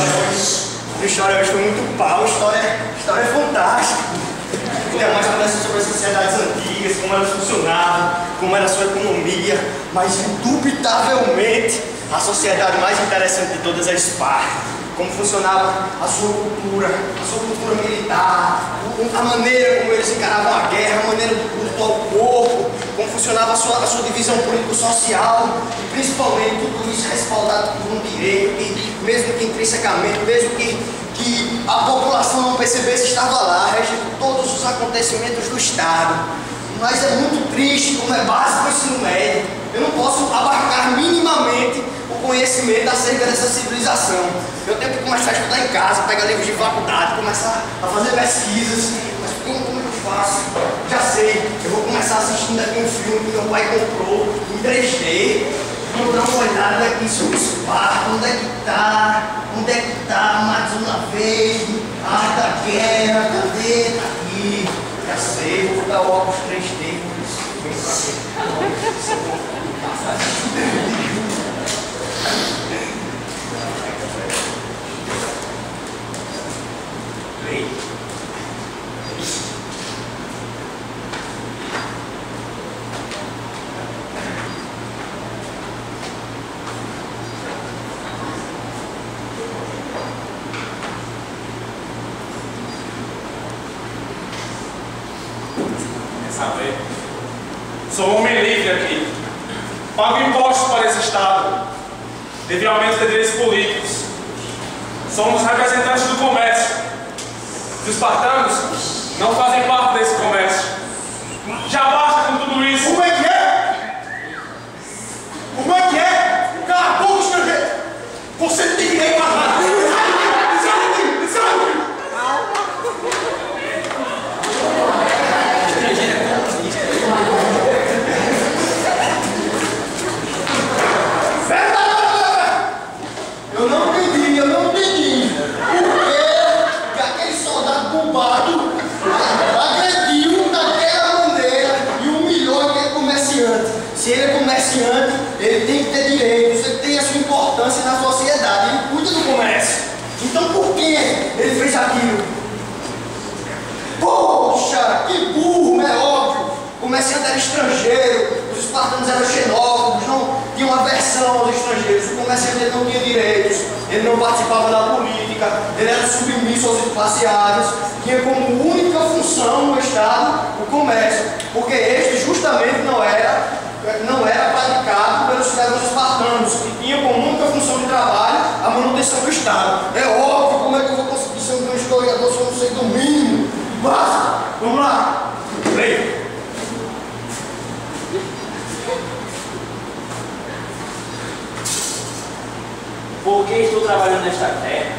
A história hoje foi muito pau, a história é fantástica. Tem mais conversa sobre as sociedades antigas, como elas funcionavam, como era a sua economia, mas indubitavelmente a sociedade mais interessante de todas é Esparta. Como funcionava a sua cultura militar, a maneira como eles encaravam a guerra, a maneira do culto ao corpo, como funcionava a sua divisão político-social, e principalmente tudo isso respaldado por um direito que, mesmo que intrinsecamente, mesmo que a população não percebesse, estava lá, regindo todos os acontecimentos do Estado. Mas é muito triste, como é básico o ensino médio, eu não posso abarcar minimamente o conhecimento acerca dessa civilização. Eu tenho que começar a estudar em casa, pegar livros de faculdade, começar a fazer pesquisas. Mas como é que eu faço? Já sei, eu vou começar assistindo aqui um filme que meu pai comprou em 3D. Vou dar uma olhada aqui sobre Esparta, onde é que tá a Amazônia Verde, a arte da guerra, cadê? Tá aqui. Já sei, vou botar o óculos 3D, por isso vem pra saber. Sou um homem livre aqui. Pago impostos para esse Estado. Devido aumento de direitos políticos. Somos representantes do comércio. Os espartanos não fazem parte desse comércio. Já basta com tudo isso. Como é que é? Como é que é? Cala a boca, estrangeiro! Você não tem direito a nada! Eu não entendi. Por que aquele soldado bombado agrediu daquela maneira e humilhou aquele comerciante? Se ele é comerciante, ele tem que ter direitos, ele tem a sua importância na sociedade, ele cuida do comércio. Então por que ele fez aquilo? Poxa, que burro, é óbvio. O comerciante era estrangeiro, os espartanos eram xenófobos, não tinham aversão aos estrangeiros. O comerciante ele não tinha direitos, ele não participava da política, ele era submisso aos espaciados, tinha como única função no Estado o comércio, porque este justamente não era praticado pelos cidadãos espartanos, que tinham como única função de trabalho a manutenção do Estado. É óbvio, como é que eu vou conseguir ser um historiador se eu não sei do mínimo? Basta! Vamos lá! Leia! Porque estou trabalhando nesta terra,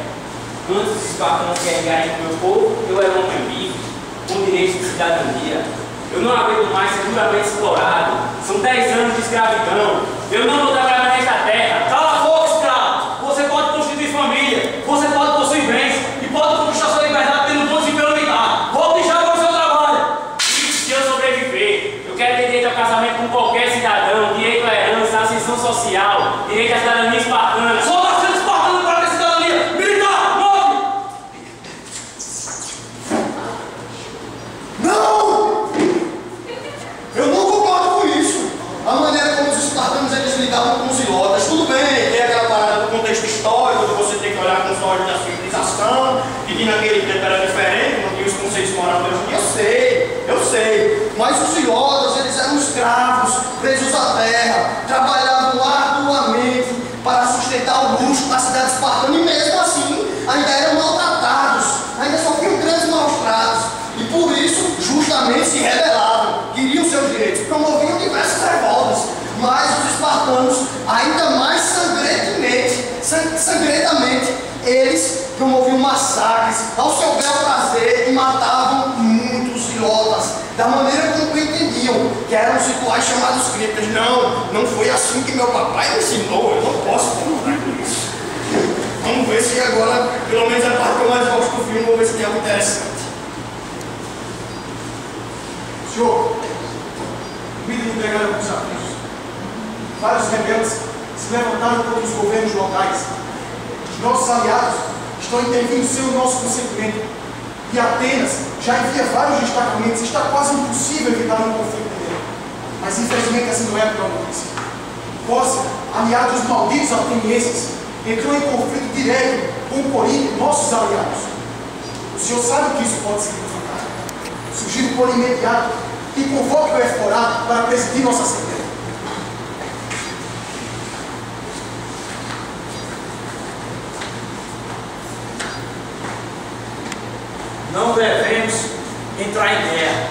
antes dos espartanos carregarem o meu povo, eu era um homem livre, com direito de cidadania. Eu não aguento mais ser duramente explorado. São 10 anos de escravidão. Eu não vou trabalhar nesta terra. Cala a boca, escravo! Você pode constituir família, você pode possuir bens e pode conquistar sua liberdade tendo bom desempenho militar. Volte já para o seu trabalho. E se eu sobreviver, eu quero ter direito ao casamento com qualquer cidadão, direito à herança, à ascensão social, direito à cidadania espartana. Com os ilotas, tudo bem, tem aquela parada do contexto histórico, de você ter que olhar com os olhos da civilização, que naquele tempo era diferente, não tinha os conceitos morais de hoje. Eu sei, mas os ilotas, eles eram escravos, presos à terra, trabalhavam arduamente para sustentar o luxo da cidade espartana, e mesmo assim ainda eram maltratados, ainda sofriam grandes maus-tratos, e por isso justamente se rebelavam, queriam seus direitos, promoviam diversas revoltas. Mas os espartanos, ainda mais sangrentemente, eles promoviam massacres ao seu bel prazer e matavam muitos ilotas, da maneira como entendiam, que eram os rituais chamados criptas. Não foi assim que meu papai me ensinou, eu não posso concordar com isso. Vamos ver se agora, pelo menos a parte que eu mais gosto do filme, vou ver se tem algo interessante. Senhor, vida entregada com sacrifício. Vários rebeldes se levantaram contra os governos locais. Os nossos aliados estão intervindo sem o nosso consentimento. E Atenas já envia vários destacamentos, está quase impossível evitar um conflito nele. Mas infelizmente assim não é a pior notícia. Pórcia, aliado dos malditos atenienses, entrou em conflito direto com Corinto, nossos aliados. O senhor sabe o que isso pode significar. Sugiro por imediato que convoque o Eforado para presidir nossa assembleia. Não devemos entrar em guerra,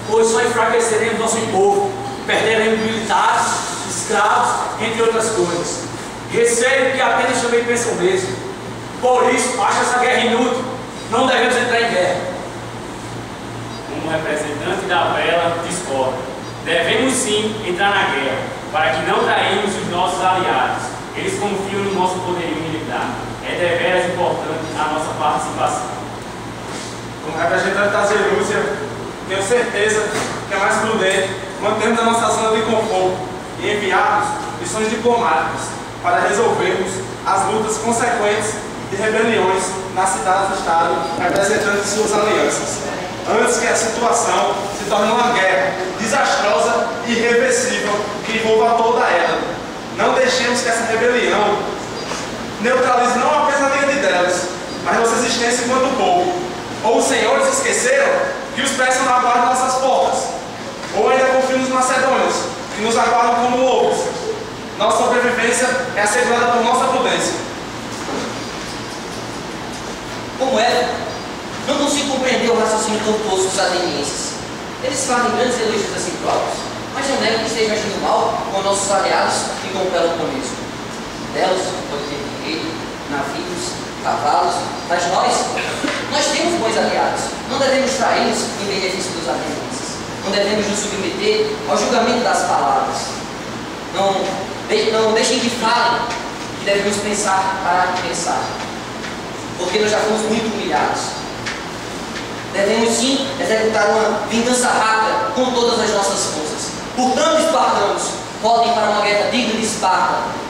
pois só enfraqueceremos nosso povo, perderemos militares, escravos, entre outras coisas. Receio que Atenas também pensa o mesmo. Por isso, acho essa guerra inútil. Não devemos entrar em guerra. Como representante da vela, discordo. Devemos sim entrar na guerra, para que não traímos os nossos aliados. Eles confiam no nosso poderio militar. É deveras importante a nossa participação. Como representante da Jerúsia, tenho certeza que é mais prudente mantermos a nossa zona de conforto e enviarmos missões diplomáticas para resolvermos as lutas consequentes de rebeliões nas cidades-estado representantes de suas alianças, antes que a situação se torne uma guerra desastrosa e irreversível que envolva toda ela. Não deixemos que essa rebelião neutralize não apenas a dignidade delas, mas nossa existência enquanto povo. Ou os senhores esqueceram que os persas não aguardam nossas portas, ou ainda confiam nos macedônios, que nos aguardam como lobos. Nossa sobrevivência é assegurada por nossa prudência. Como é? Não consigo compreender o raciocínio tortuoso dos atenienses. Eles fazem grandes elogios a si próprios, mas não negam que estejam agindo mal com nossos aliados e com o Peloponeso. Delos pode ter dinheiro, navios, cavalos, mas nós temos bons aliados. Não devemos traí-los em benefício dos atenienses. Não devemos nos submeter ao julgamento das palavras. Não deixem que falem que devemos pensar para pensar, porque nós já fomos muito humilhados. Devemos sim executar uma vingança rápida com todas as nossas forças. Portanto, espartanos, voltem para uma guerra digna de Esparta.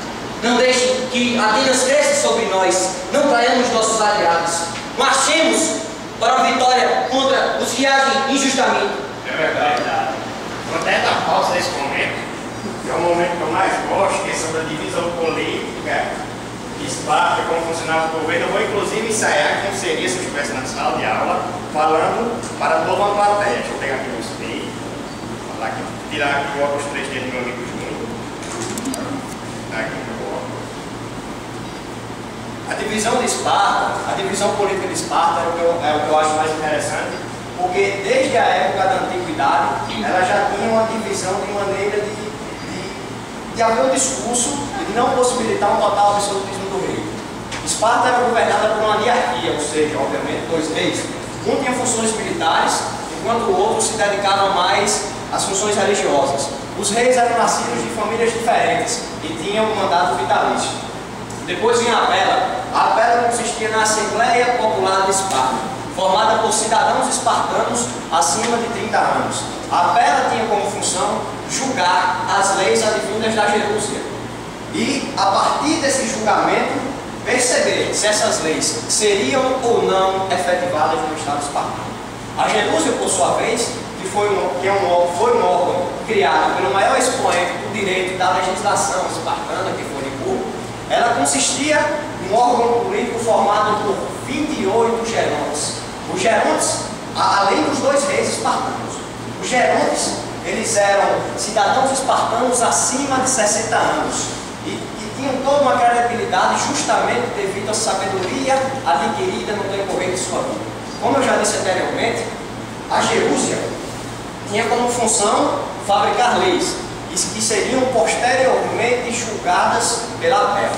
Não deixem que Atenas cresça sobre nós. Não traiamos nossos aliados. Marchemos para a vitória contra os que agem injustamente. É verdade. Até da pausa nesse momento, que é o momento que eu mais gosto, que é sobre a divisão política de Esparta, como funcionava o governo. Eu vou inclusive ensaiar como seria se eu estivesse na sala de aula, falando para toda uma plateia. Deixa eu pegar aqui o espelho, falar aqui, tirar aqui o óculos 3D do meu amigo Júnior. Aqui o meu óculos. A divisão de Esparta, a divisão política de Esparta é o que eu acho mais interessante, porque desde a época da antiguidade ela já tinha uma divisão de maneira de haver um discurso e de não possibilitar um total absolutismo do rei. Esparta era governada por uma hierarquia, ou seja, obviamente, dois reis. Um tinha funções militares, enquanto o outro se dedicava mais às funções religiosas. Os reis eram nascidos de famílias diferentes e tinham um mandato vitalício. Depois vinha a Bela. A Bela consistia na Assembleia Popular de Esparta, formada por cidadãos espartanos acima de 30 anos. A Bela tinha como função julgar as leis advindas da Jerúsia e, a partir desse julgamento, perceber se essas leis seriam ou não efetivadas no Estado espartano. A Jerúsia, por sua vez, que foi um órgão criado pelo maior expoente do direito da legislação espartana, que foi Licurgo, ela consistia em um órgão político formado por 28 gerontes. Os gerontes, além dos dois reis espartanos, os gerontes, eles eram cidadãos espartanos acima de 60 anos e tinham toda uma credibilidade justamente devido à sabedoria adquirida no decorrer de sua vida. Como eu já disse anteriormente, a Jerúsia tinha como função fabricar leis que seriam posteriormente julgadas pela Bela.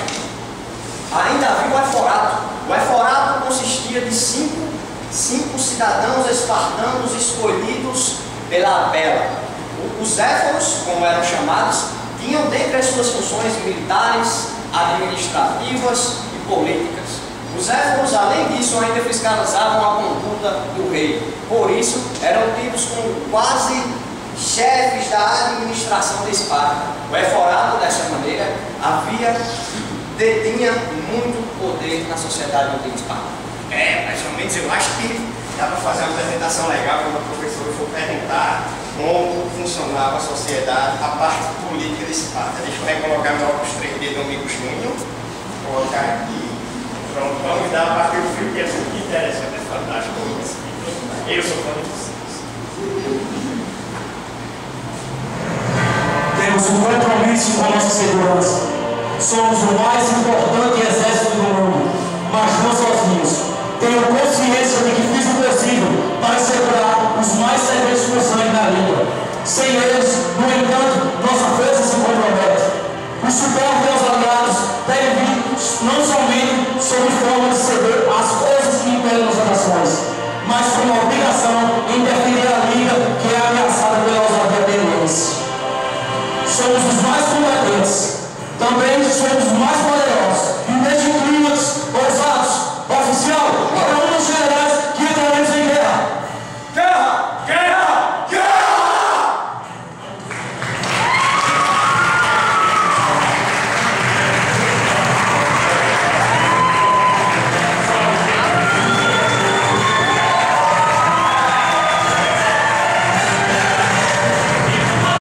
Ainda havia o Eforato. O Eforato consistia de cinco cidadãos espartanos escolhidos pela Bela. Os éforos, como eram chamados, tinham dentre as suas funções militares, administrativas e políticas. Os éforos, além disso, ainda fiscalizavam a conduta do rei. Por isso, eram tidos como quase chefes da administração de Esparta. O Eforato, dessa maneira, havia detinha muito. Poder na sociedade não tem espaço. Mais ou menos, eu acho que dá para fazer uma apresentação legal quando o professor for perguntar como funcionava a sociedade, a parte política de Esparta. Deixa eu recolocar meu óculos 3D do amigo Júnior, colocar aqui. Pronto, vamos dar a parte do filme que é muito interessante, é fantástico. Eu sou fã de vocês. Temos um compromisso com a nossa segurança. Somos o mais importante exército do mundo, mas não sozinhos. Tenho consciência de que fiz o possível para segurar os mais secretos por sangue na língua. Sem eles, no entanto, nossa força se compromete. O suporte aos aliados deve vir não somente sob forma de ceder às forças que impedem nossas ações, mas como obrigação em defender a liga que é ameaçada pela ousadia deles. Somos os mais competentes. Também somos